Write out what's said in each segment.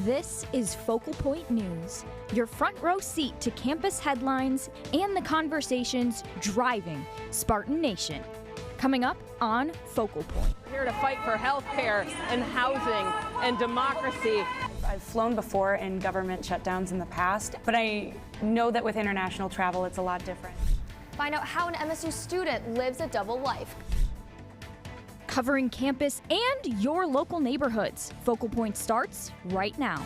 This is Focal Point News, your front row seat to campus headlines and the conversations driving Spartan Nation. Coming up on Focal Point. We're here to fight for health care and housing and democracy. I've flown before in government shutdowns in the past, but I know that with international travel, it's a lot different. Find out how an MSU student lives a double life. Covering campus and your local neighborhoods. Focal Point starts right now.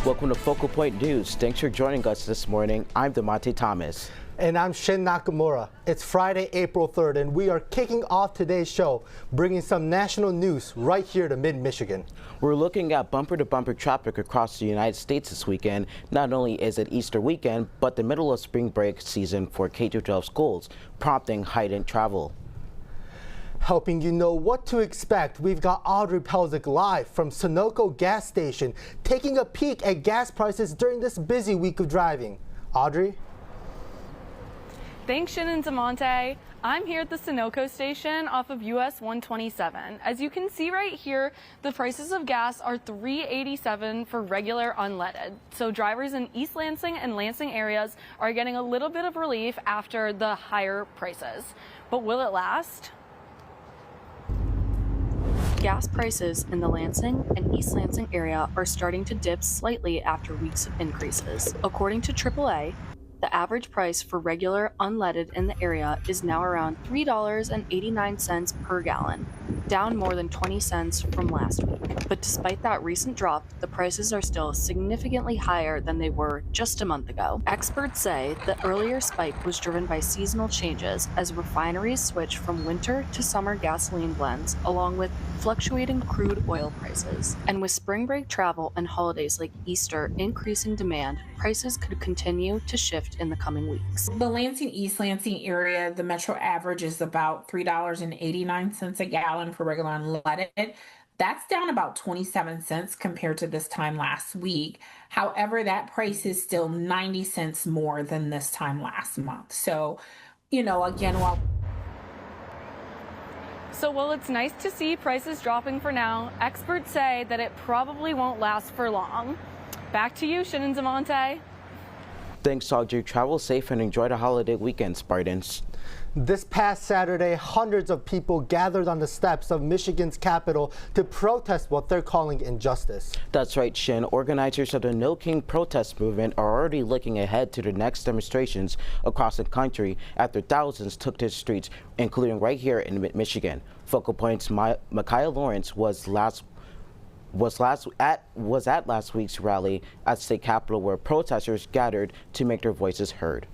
Welcome to Focal Point News. Thanks for joining us this morning. I'm DeMonte Thomas. And I'm Shin Nakamura. It's Friday, April 3rd, and we are kicking off today's show, bringing some national news right here to mid-Michigan. We're looking at bumper-to-bumper traffic across the United States this weekend. Not only is it Easter weekend, but the middle of spring break season for K-12 schools, prompting heightened travel. Helping you know what to expect, we've got Audrey Pelzik live from Sunoco gas station, taking a peek at gas prices during this busy week of driving. Audrey? Thanks, Shin and DeMonte. I'm here at the Sunoco station off of US 127. As you can see right here, the prices of gas are $3.87 for regular unleaded. So drivers in East Lansing and Lansing areas are getting a little bit of relief after the higher prices. But will it last? Gas prices in the Lansing and East Lansing area are starting to dip slightly after weeks of increases. According to AAA, the average price for regular unleaded in the area is now around $3.89 per gallon, down more than 20 cents from last week. But despite that recent drop, the prices are still significantly higher than they were just a month ago. Experts say the earlier spike was driven by seasonal changes as refineries switch from winter to summer gasoline blends, along with fluctuating crude oil prices. And with spring break travel and holidays like Easter increasing demand, prices could continue to shift in the coming weeks. The Lansing, East Lansing area, the metro average is about $3.89 a gallon for regular unleaded. That's down about 27 cents compared to this time last week. However, that price is still 90 cents more than this time last month. So, again, while it's nice to see prices dropping for now, experts say that it probably won't last for long. Back to you, Shin and DeMonte. Thanks, Audrey. Travel safe and enjoy the holiday weekend, Spartans. This past Saturday, hundreds of people gathered on the steps of Michigan's Capitol to protest what they're calling injustice. That's right, Shin. Organizers of the No King protest movement are already looking ahead to the next demonstrations across the country after thousands took to the streets, including right here in Michigan. Focal Point's Micaiah Lawrence was at last week's rally at State Capitol, where protesters gathered to make their voices heard.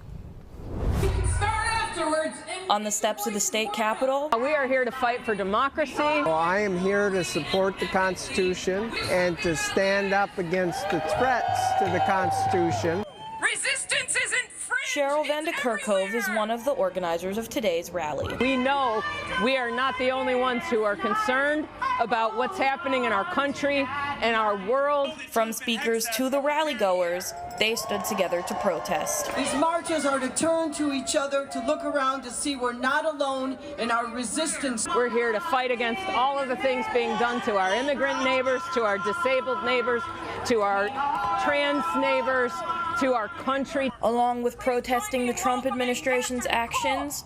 On the steps of the State Capitol, We are here to fight for democracy. Well, I am here to support the Constitution and to stand up against the threats to the Constitution. resistance isn't free. Cheryl Vandekerkhove is one of the organizers of today's rally. We know we are not the only ones who are concerned about what's happening in our country and our world. From speakers to the rally goers, they stood together to protest. These marchers are to turn to each other, to look around to see we're not alone in our resistance. We're here to fight against all of the things being done to our immigrant neighbors, to our disabled neighbors, to our trans neighbors, to our country. Along with protesting the Trump administration's actions,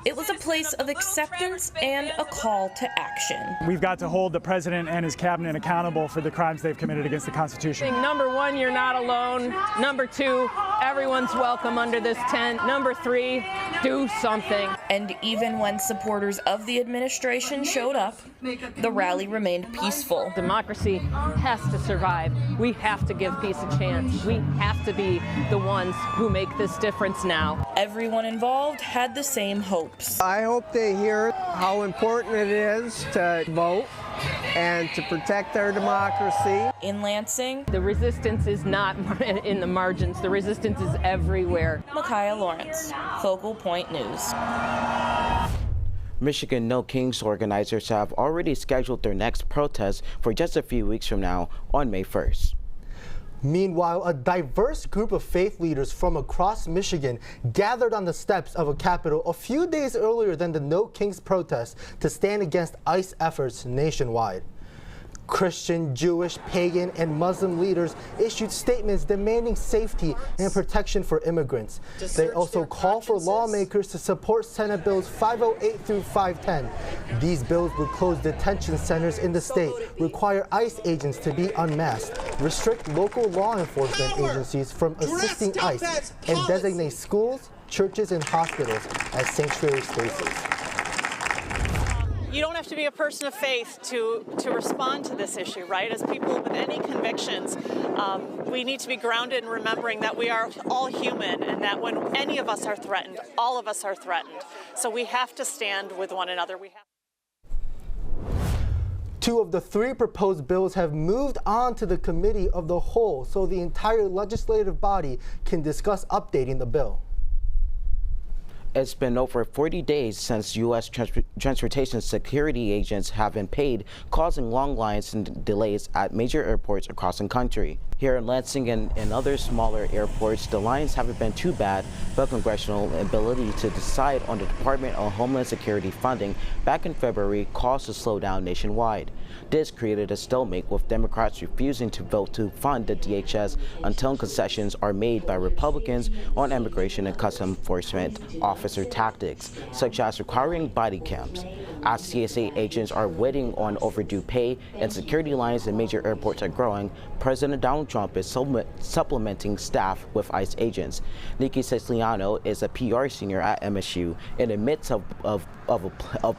it was a place of acceptance and a call to action. We've got to hold the president and his cabinet accountable for the crimes they've committed against the Constitution. Number one, you're not alone. Number two, everyone's welcome under this tent. Number three, do something. And even when supporters of the administration showed up, the rally remained peaceful. Democracy has to survive. We have to give peace a chance. We have to be the ones who make this difference now. Everyone involved had the same hopes. I hope they hear how important it is to vote and to protect our democracy. In Lansing, the resistance is not in the margins. The resistance is everywhere. Micaiah Lawrence, Focal Point News. Michigan No Kings organizers have already scheduled their next protest for just a few weeks from now on May 1st. Meanwhile, a diverse group of faith leaders from across Michigan gathered on the steps of a Capitol a few days earlier than the No Kings protest to stand against ICE efforts nationwide. Christian, Jewish, pagan, and Muslim leaders issued statements demanding safety and protection for immigrants. They also call for lawmakers to support Senate Bills 508 through 510. These bills would close detention centers in the state, require ICE agents to be unmasked, restrict local law enforcement agencies from assisting ICE, and designate schools, churches, and hospitals as sanctuary spaces. You don't have to be a person of faith to respond to this issue, right? As people with any convictions, we need to be grounded in remembering that we are all human and that when any of us are threatened, all of us are threatened. So we have to stand with one another. Two of the three proposed bills have moved on to the Committee of the Whole so the entire legislative body can discuss updating the bill. It's been over 40 days since U.S. transportation security agents have been paid, causing long lines and delays at major airports across the country. Here in Lansing and other smaller airports, the lines haven't been too bad, but congressional ability to decide on the Department of Homeland Security funding back in February caused a slowdown nationwide. This created a stalemate, with Democrats refusing to vote to fund the DHS until concessions are made by Republicans on immigration and customs enforcement officer tactics, such as requiring body cams. As TSA agents are waiting on overdue pay and security lines in major airports are growing, President Donald Trump is supplementing staff with ICE agents. Nikki Siciliano is a PR senior at MSU in the midst of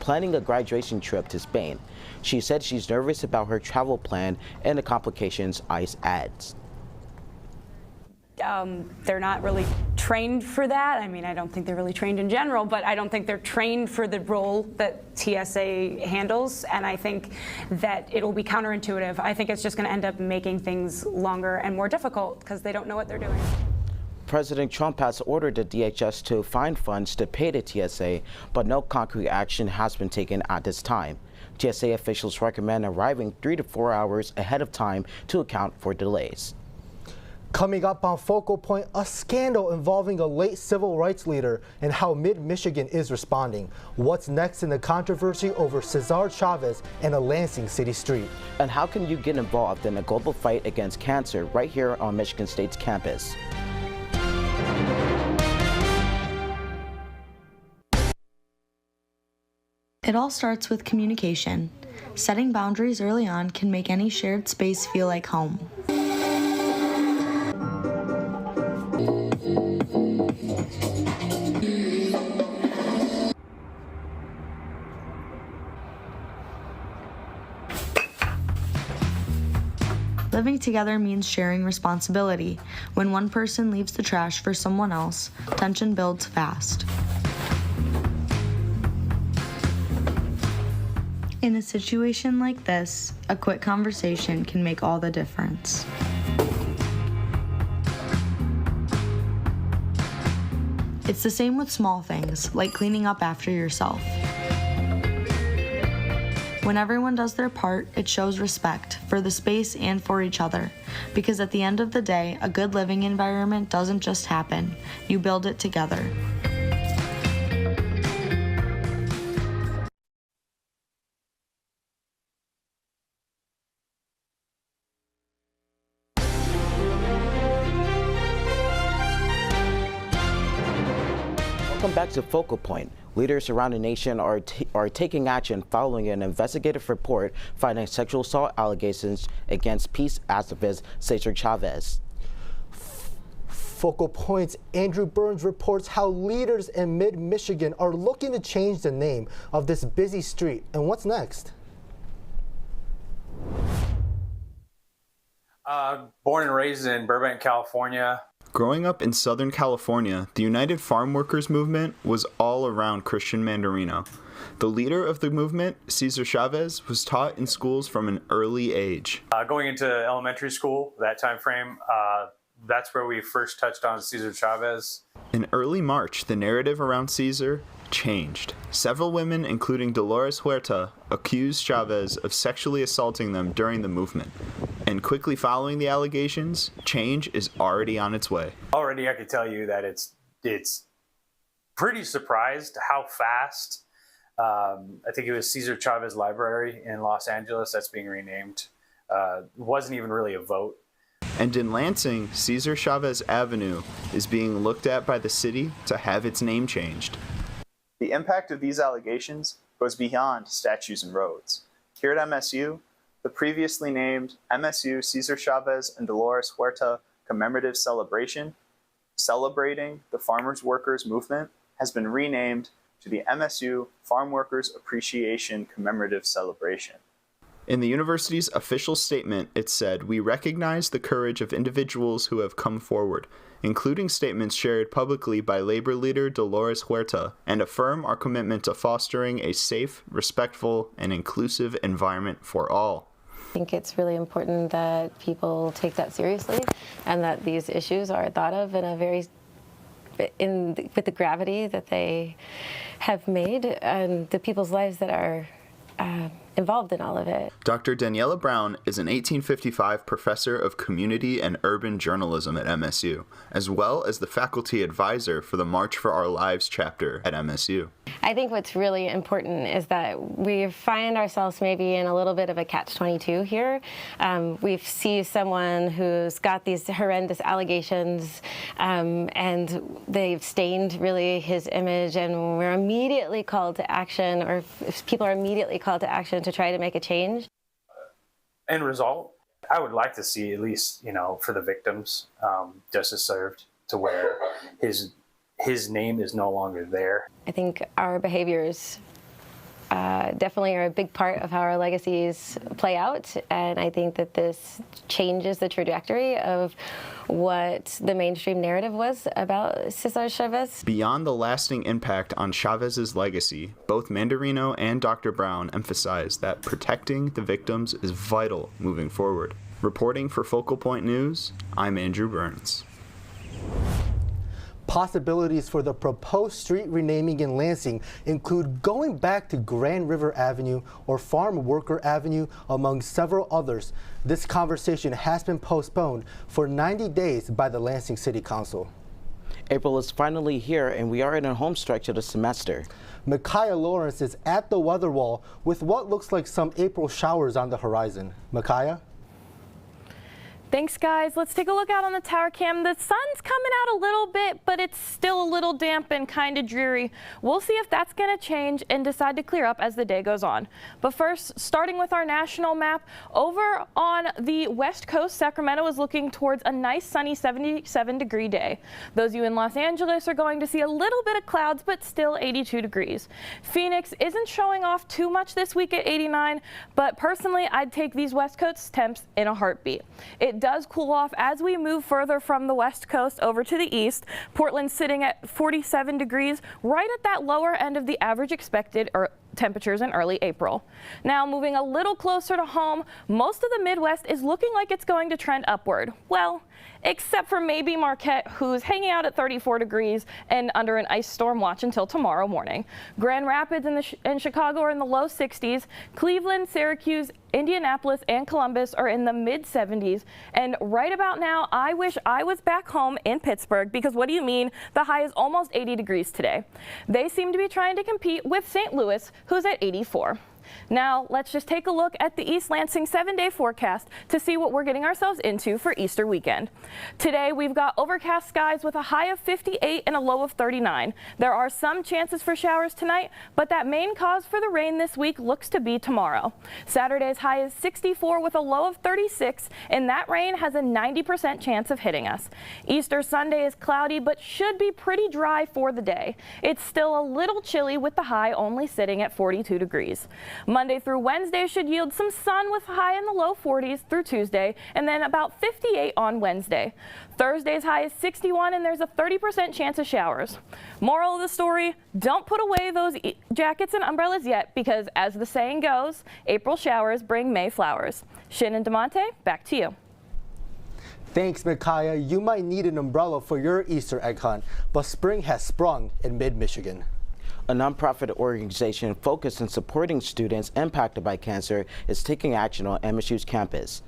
planning a graduation trip to Spain. She said she's nervous about her travel plan and the complications ICE adds. They're not really trained for that. I mean, I don't think they're really trained in general, but I don't think they're trained for the role that TSA handles, and I think that it'll be counterintuitive. I think it's just going to end up making things longer and more difficult because they don't know what they're doing. President Trump has ordered the DHS to find funds to pay the TSA, but no concrete action has been taken at this time. TSA officials recommend arriving 3 to 4 hours ahead of time to account for delays. Coming up on Focal Point, a scandal involving a late civil rights leader and how Mid-Michigan is responding. What's next in the controversy over Cesar Chavez and a Lansing city street? And how can you get involved in a global fight against cancer right here on Michigan State's campus? It all starts with communication. Setting boundaries early on can make any shared space feel like home. Living together means sharing responsibility. When one person leaves the trash for someone else, tension builds fast. In a situation like this, a quick conversation can make all the difference. It's the same with small things, like cleaning up after yourself. When everyone does their part, it shows respect for the space and for each other. Because at the end of the day, a good living environment doesn't just happen. You build it together. Welcome back to Focal Point. Leaders around the nation are taking action following an investigative report finding sexual assault allegations against peace activist Cesar Chavez. Focal Point's Andrew Burns reports how leaders in Mid-Michigan are looking to change the name of this busy street. And what's next? Born and raised in Burbank, California. Growing up in Southern California, the United Farm Workers movement was all around Christian Mandarino. The leader of the movement, Cesar Chavez, was taught in schools from an early age. Going into elementary school, that time frame, that's where we first touched on Cesar Chavez. In early March, the narrative around Cesar changed. Several women, including Dolores Huerta, accused Chavez of sexually assaulting them during the movement. And quickly following the allegations, change is already on its way. Already I could tell you that it's pretty surprised how fast, I think it was Cesar Chavez Library in Los Angeles that's being renamed. Wasn't even really a vote. And in Lansing, Cesar Chavez Avenue is being looked at by the city to have its name changed. The impact of these allegations goes beyond statues and roads. Here at MSU, the previously named MSU Cesar Chavez and Dolores Huerta Commemorative Celebration, celebrating the farmers' workers movement, has been renamed to the MSU Farm Workers Appreciation Commemorative Celebration. In the university's official statement, it said, "We recognize the courage of individuals who have come forward, including statements shared publicly by labor leader Dolores Huerta, and affirm our commitment to fostering a safe, respectful, and inclusive environment for all." I think it's really important that people take that seriously and that these issues are thought of in a with the gravity that they have made and the people's lives that are involved in all of it. Dr. Daniela Brown is an 1855 professor of community and urban journalism at MSU, as well as the faculty advisor for the March for Our Lives chapter at MSU. I think what's really important is that we find ourselves maybe in a little bit of a catch-22 here. We see someone who's got these horrendous allegations and they've stained really his image, and we're immediately called to action, or if people are immediately called to action to try to make a change. End result, I would like to see, at least, for the victims, justice served to where his name is no longer there. I think our behaviors definitely are a big part of how our legacies play out, and I think that this changes the trajectory of what the mainstream narrative was about Cesar Chavez. Beyond the lasting impact on Chavez's legacy, both Mandarino and Dr. Brown emphasize that protecting the victims is vital moving forward. Reporting for Focal Point News, I'm Andrew Burns. Possibilities for the proposed street renaming in Lansing include going back to Grand River Avenue or Farm Worker Avenue, among several others. This conversation has been postponed for 90 days by the Lansing City Council. April is finally here, and we are in a home stretch of the semester. Micaiah Lawrence is at the weather wall with what looks like some April showers on the horizon. Micaiah? Thanks, guys. Let's take a look out on the tower cam. The sun's coming out a little bit, but it's still a little damp and kind of dreary. We'll see if that's going to change and decide to clear up as the day goes on. But first, starting with our national map, over on the west coast, Sacramento is looking towards a nice sunny 77-degree day. Those of you in Los Angeles are going to see a little bit of clouds, but still 82 degrees. Phoenix isn't showing off too much this week at 89, but personally, I'd take these west coast temps in a heartbeat. It does cool off as we move further from the west coast over to the east. Portland's sitting at 47 degrees, right at that lower end of the average expected temperatures in early April. Now, moving a little closer to home, most of the Midwest is looking like it's going to trend upward. Well, except for maybe Marquette, who's hanging out at 34 degrees and under an ice storm watch until tomorrow morning. Grand Rapids and Chicago are in the low 60s. Cleveland, Syracuse, Indianapolis, and Columbus are in the mid-70s. And right about now, I wish I was back home in Pittsburgh, because what do you mean? The high is almost 80 degrees today. They seem to be trying to compete with St. Louis, who's at 84. Now, let's just take a look at the East Lansing 7-day forecast to see what we're getting ourselves into for Easter weekend. Today, we've got overcast skies with a high of 58 and a low of 39. There are some chances for showers tonight, but that main cause for the rain this week looks to be tomorrow. Saturday's high is 64 with a low of 36, and that rain has a 90% chance of hitting us. Easter Sunday is cloudy, but should be pretty dry for the day. It's still a little chilly with the high only sitting at 42 degrees. Monday through Wednesday should yield some sun with high in the low 40s through Tuesday, and then about 58 on Wednesday. Thursday's high is 61, and there's a 30% chance of showers. Moral of the story, don't put away those jackets and umbrellas yet, because as the saying goes, April showers bring May flowers. Shin and DeMonte, back to you. Thanks, Micaiah. You might need an umbrella for your Easter egg hunt, but spring has sprung in mid-Michigan. A nonprofit organization focused on supporting students impacted by cancer is taking action on MSU's campus.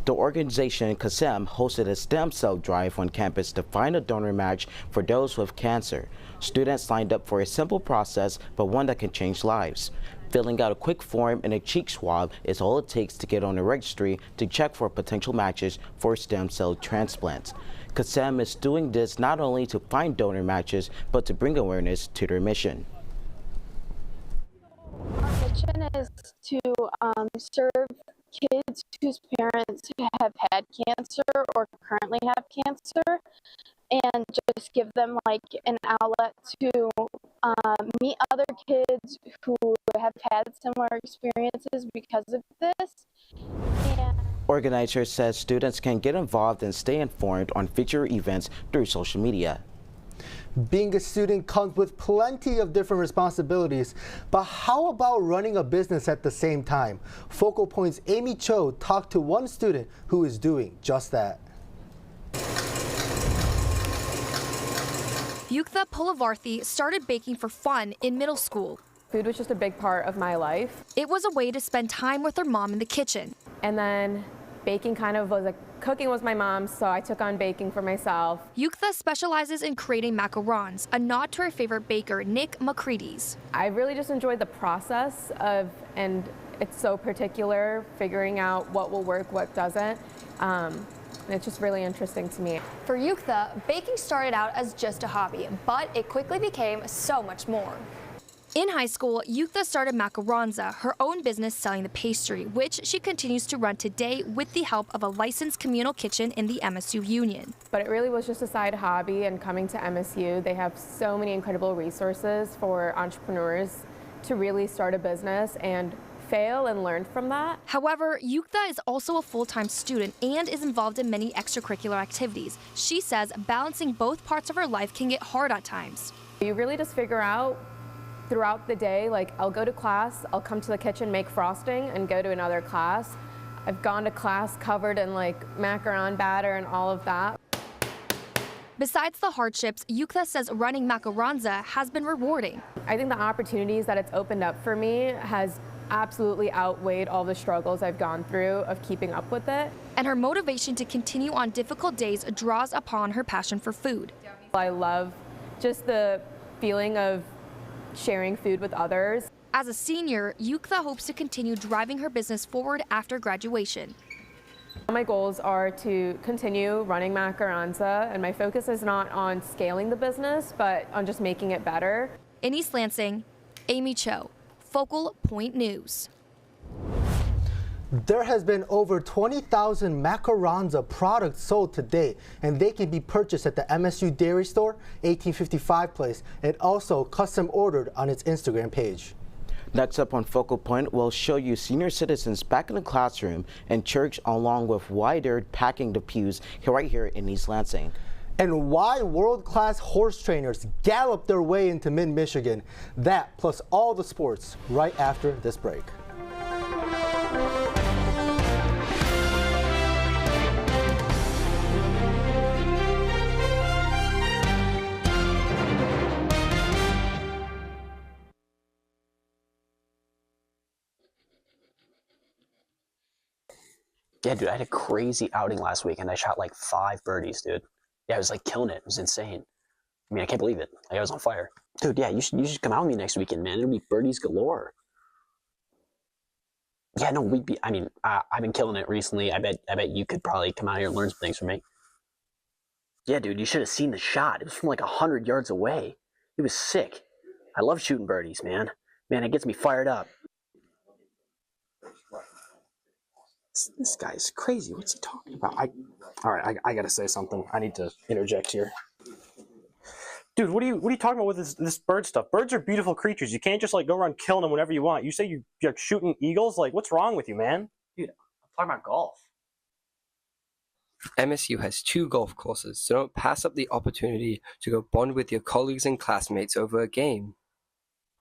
The organization, CASEM, hosted a stem cell drive on campus to find a donor match for those with cancer. Students signed up for a simple process, but one that can change lives. Filling out a quick form and a cheek swab is all it takes to get on the registry to check for potential matches for stem cell transplants. CASEM is doing this not only to find donor matches, but to bring awareness to their mission. Our mission is to serve kids whose parents have had cancer or currently have cancer, and just give them like an outlet to meet other kids who have had similar experiences because of this. And Organizers says students can get involved and stay informed on future events through social media. Being a student comes with plenty of different responsibilities, but how about running a business at the same time? Focal Point's Amy Cho talked to one student who is doing just that. Yuktha Pulavarthi started baking for fun in middle school. Food was just a big part of my life. It was a way to spend time with her mom in the kitchen. And then baking kind of was cooking was my mom's, so I took on baking for myself. Yuktha specializes in creating macarons, a nod to her favorite baker, Nick McCready's. I really just enjoyed the process of, and it's so particular, figuring out what will work, what doesn't. And it's just really interesting to me. For Yuktha, baking started out as just a hobby, but it quickly became so much more. In high school, Yuktha started Macaronza, her own business selling the pastry, which she continues to run today with the help of a licensed communal kitchen in the MSU Union. But it really was just a side hobby, and coming to MSU, they have so many incredible resources for entrepreneurs to really start a business and fail and learn from that. However, Yuktha is also a full-time student and is involved in many extracurricular activities. She says balancing both parts of her life can get hard at times. You really just figure out throughout the day, like I'll go to class, I'll come to the kitchen, make frosting, and go to another class. I've gone to class covered in like macaron batter and all of that. Besides the hardships, Yuktha says running Macaronza has been rewarding. I think the opportunities that it's opened up for me has absolutely outweighed all the struggles I've gone through of keeping up with it. And her motivation to continue on difficult days draws upon her passion for food. I love just the feeling of sharing food with others. As a senior, Yuktha hopes to continue driving her business forward after graduation. My goals are to continue running Macaronza, and my focus is not on scaling the business, but on just making it better. In East Lansing, Amy Cho, Focal Point News. There has been over 20,000 Macaronza products sold to date, and they can be purchased at the MSU Dairy Store, 1855 Place, and also custom ordered on its Instagram page. Next up on Focal Point, we'll show you senior citizens back in the classroom and church, along with why they're packing the pews right here in East Lansing. And why world-class horse trainers gallop their way into mid-Michigan. That plus all the sports right after this break. Yeah, dude, I had a crazy outing last week and I shot like 5 birdies, dude. Yeah, I was like killing it. It was insane. I mean, I can't believe it. Like, I was on fire. Dude, yeah, you should come out with me next weekend, man. It'll be birdies galore. Yeah, no, I've been killing it recently. I bet you could probably come out here and learn some things from me. Yeah, dude, you should have seen the shot. It was from like 100 yards away. It was sick. I love shooting birdies, man. Man, it gets me fired up. This guy's crazy. What's he talking about? All right, I gotta say something. I need to interject here. Dude, what are you talking about with this bird stuff? Birds are beautiful creatures. You can't just like go around killing them whenever you want. You say you're shooting eagles? Like, what's wrong with you, man? Dude, I'm talking about golf. MSU has 2 golf courses, so don't pass up the opportunity to go bond with your colleagues and classmates over a game.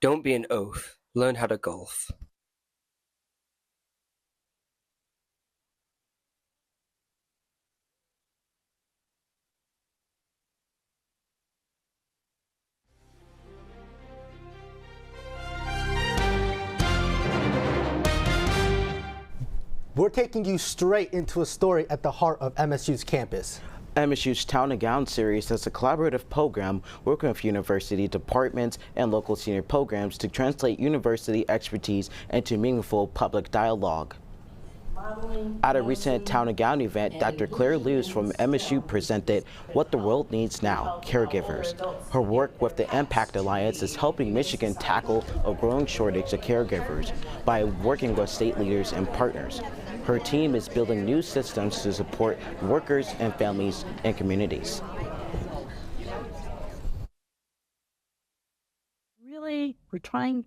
Don't be an oaf. Learn how to golf. we're taking you straight into a story at the heart of MSU's campus. MSU's Town and Gown series is a collaborative program working with university departments and local senior programs to translate university expertise into meaningful public dialogue. At a recent Town and Gown event, Dr. Claire Lewis from MSU presented What the World Needs Now, Caregivers. Her work with the Impact Alliance is helping Michigan tackle a growing shortage of caregivers by working with state leaders and partners. Her team is building new systems to support workers and families and communities. Really, we're trying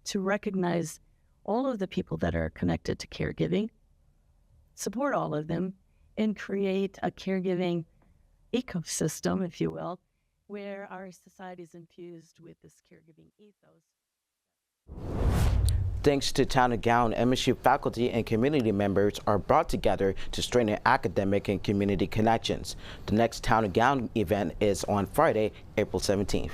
to recognize all of the people that are connected to caregiving, support all of them, and create a caregiving ecosystem, if you will, where our society is infused with this caregiving ethos. Thanks to Town and Gown, MSU faculty and community members are brought together to strengthen academic and community connections. The next Town and Gown event is on Friday, April 17th.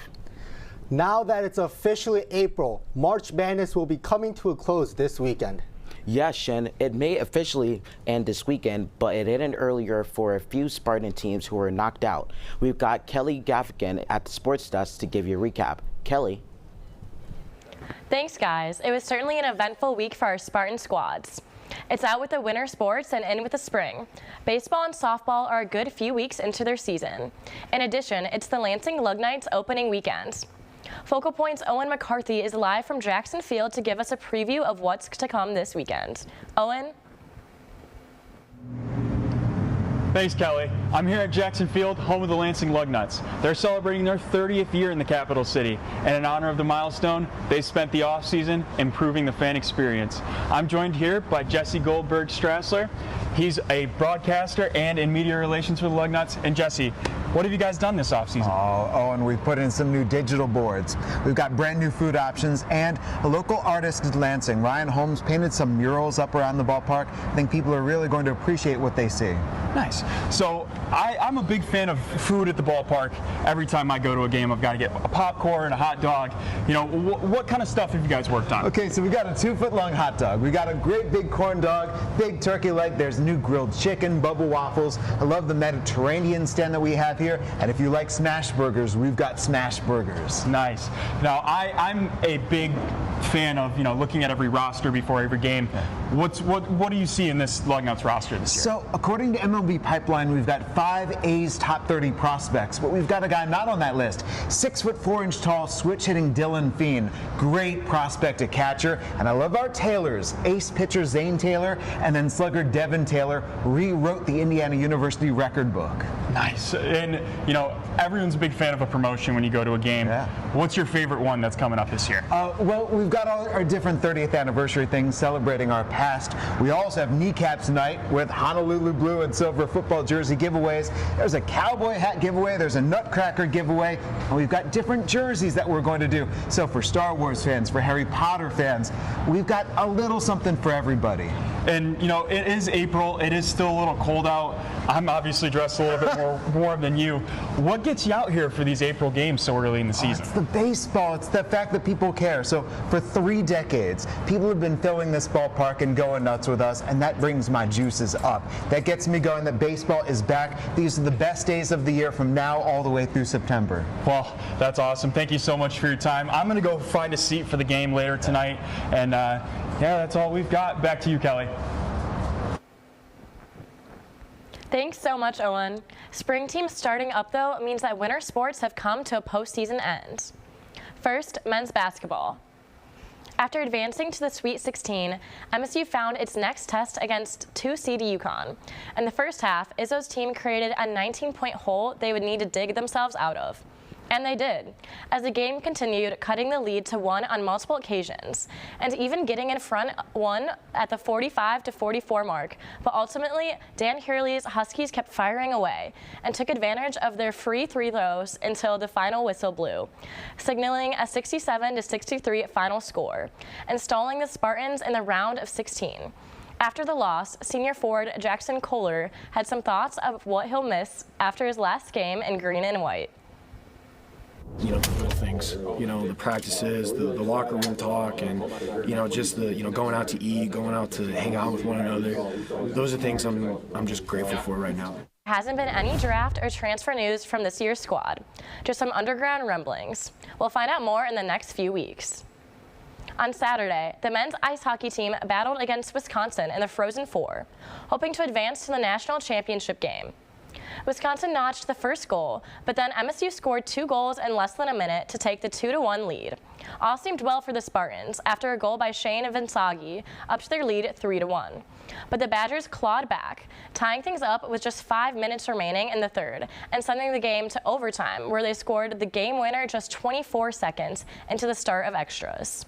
Now that it's officially April, March Madness will be coming to a close this weekend. Yes, Shen, it may officially end this weekend, but it ended earlier for a few Spartan teams who were knocked out. We've got Kelly Gaffigan at the Sports Desk to give you a recap. Kelly. Thanks, guys. It was certainly an eventful week for our Spartan squads. It's out with the winter sports and in with the spring. Baseball and softball are a good few weeks into their season. In addition, it's the Lansing Lugnites opening weekend. Focal Point's Owen McCarthy is live from Jackson Field to give us a preview of what's to come this weekend. Owen? Thanks, Kelly. I'm here at Jackson Field, home of the Lansing Lugnuts. They're celebrating their 30th year in the capital city, and in honor of the milestone, they spent the off-season improving the fan experience. I'm joined here by Jesse Goldberg-Strassler. He's a broadcaster and in media relations for the Lugnuts. And Jesse, what have you guys done this offseason? And we've put in some new digital boards. We've got brand new food options, and a local artist in Lansing, Ryan Holmes, painted some murals up around the ballpark. I think people are really going to appreciate what they see. Nice. So I'm a big fan of food at the ballpark. Every time I go to a game, I've got to get a popcorn, a hot dog. You know, what kind of stuff have you guys worked on? Okay, so we got a 2-foot-long hot dog. We got a great big corn dog, big turkey leg. There's new grilled chicken, bubble waffles. I love the Mediterranean stand that we have here. And if you like smash burgers, we've got smash burgers. Nice. Now, I'm a big fan of, looking at every roster before every game. What do you see in this Lugnuts roster this year? So, according to MLB Pipeline, we've got 5 A's top 30 prospects, but we've got a guy not on that list. 6'4" tall, switch-hitting Dylan Feen. Great prospect at catcher. And I love our Taylors. Ace pitcher Zane Taylor and then slugger Devin Taylor rewrote the Indiana University record book. Nice. And, everyone's a big fan of a promotion when you go to a game. Yeah. What's your favorite one that's coming up this year? Well, we've got all our different 30th anniversary things celebrating our past. We also have kneecaps night with Honolulu blue and silver football jersey giveaways. There's a cowboy hat giveaway. There's a nutcracker giveaway. And we've got different jerseys that we're going to do. So for Star Wars fans, for Harry Potter fans, we've got a little something for everybody. And, it is April. It is still a little cold out. I'm obviously dressed a little bit more warm than you. What gets you out here for these April games so early in the season? It's the baseball. It's the fact that people care. So for 3 decades, people have been filling this ballpark and going nuts with us, and that brings my juices up. That gets me going that baseball is back. These are the best days of the year from now all the way through September. Well, that's awesome. Thank you so much for your time. I'm going to go find a seat for the game later tonight. And, that's all we've got. Back to you, Kelly. Thanks so much, Owen. Spring team starting up, though, means that winter sports have come to a postseason end. First, men's basketball. After advancing to the Sweet 16, MSU found its next test against 2-seed UConn. In the first half, Izzo's team created a 19-point hole they would need to dig themselves out of. And they did, as the game continued, cutting the lead to 1 on multiple occasions, and even getting in front 1 at the 45-44 mark. But ultimately, Dan Hurley's Huskies kept firing away and took advantage of their free 3 throws until the final whistle blew, signaling a 67-63 final score, and stalling the Spartans in the round of 16. After the loss, senior forward Jackson Kohler had some thoughts of what he'll miss after his last game in green and white. You know, the little things, you know, the practices, the locker room talk, and, you know, just the, you know, going out to eat, going out to hang out with one another. Those are things I'm just grateful for right now. There hasn't been any draft or transfer news from this year's squad, just some underground rumblings. We'll find out more in the next few weeks. On Saturday, the men's ice hockey team battled against Wisconsin in the Frozen Four, hoping to advance to the national championship game. Wisconsin notched the first goal, but then MSU scored 2 goals in less than a minute to take the 2-1 lead. All seemed well for the Spartans after a goal by Shane Vinsagi upped their lead 3-1. But the Badgers clawed back, tying things up with just 5 minutes remaining in the third and sending the game to overtime, where they scored the game winner just 24 seconds into the start of extras.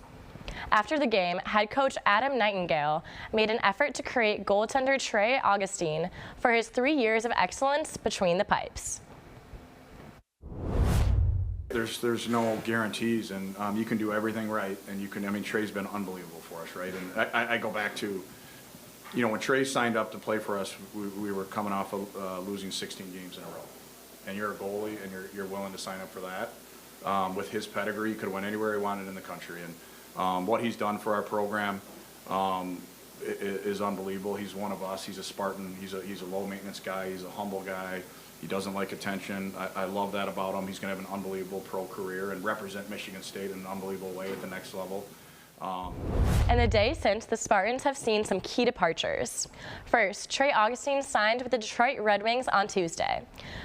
After the game, head coach Adam Nightingale made an effort to create goaltender Trey Augustine for his 3 years of excellence between the pipes. There's no guarantees, and you can do everything right, and you can. I mean, Trey's been unbelievable for us, right? And I go back to, you know, when Trey signed up to play for us, we were coming off of losing 16 games in a row, and you're a goalie, and you're willing to sign up for that. With his pedigree, he could win anywhere he wanted in the country, and what he's done for our program is unbelievable. He's one of us. He's a Spartan. He's a low maintenance guy. He's a humble guy. He doesn't like attention. I love that about him. He's going to have an unbelievable pro career and represent Michigan State in an unbelievable way at the next level. In the day since, the Spartans have seen some key departures. First, Trey Augustine signed with the Detroit Red Wings on Tuesday.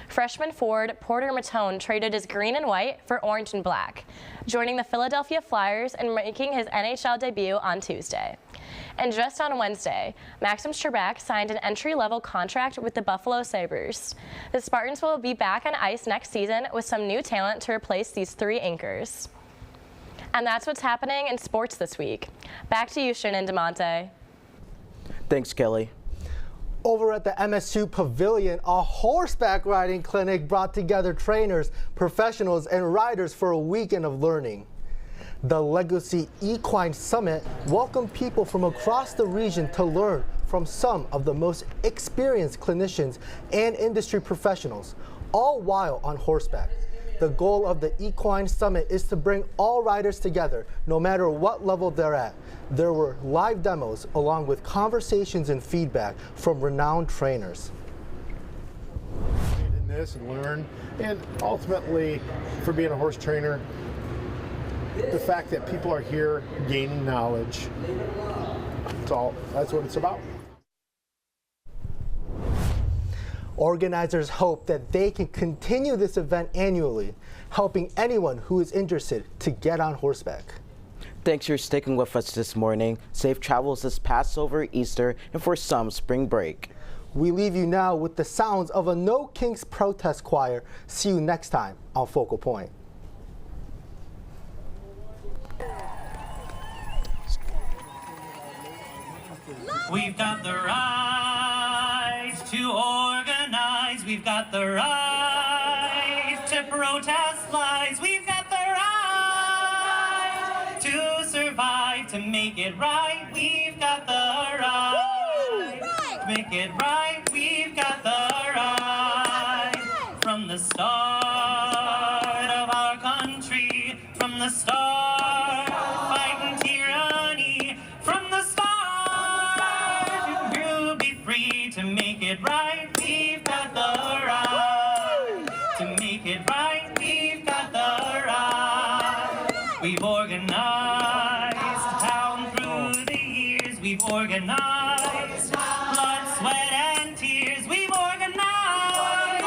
Freshman forward Porter Matone traded his green and white for orange and black, joining the Philadelphia Flyers and making his NHL debut on Tuesday. And just on Wednesday, Maxim Trebek signed an entry-level contract with the Buffalo Sabres. The Spartans will be back on ice next season with some new talent to replace these 3 anchors. And that's what's happening in sports this week. Back to you, Shannon DeMonte. Thanks, Kelly. Over at the MSU Pavilion, a horseback riding clinic brought together trainers, professionals, and riders for a weekend of learning. The Legacy Equine Summit welcomed people from across the region to learn from some of the most experienced clinicians and industry professionals, all while on horseback. The goal of the Equine Summit is to bring all riders together, no matter what level they're at. There were live demos along with conversations and feedback from renowned trainers. In this and learn, and ultimately, for being a horse trainer, the fact that people are here gaining knowledge, that's what it's about. Organizers hope that they can continue this event annually, helping anyone who is interested to get on horseback. Thanks for sticking with us this morning. Safe travels this Passover, Easter, and for some, spring break. We leave you now with the sounds of a No Kings protest choir. See you next time on Focal Point. We've got the right to organize. We've got the right to protest lies. We've got the right to survive, to make it right. We've got the right to make it right. We've got the right from the start of our country, from the start, fighting tyranny, from the start. To make it right, we've got the right. To make it right, we've got the right. We've organized town through the years. We've organized blood, sweat, and tears. We've organized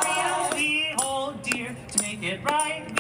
freedoms we hold dear. To make it right,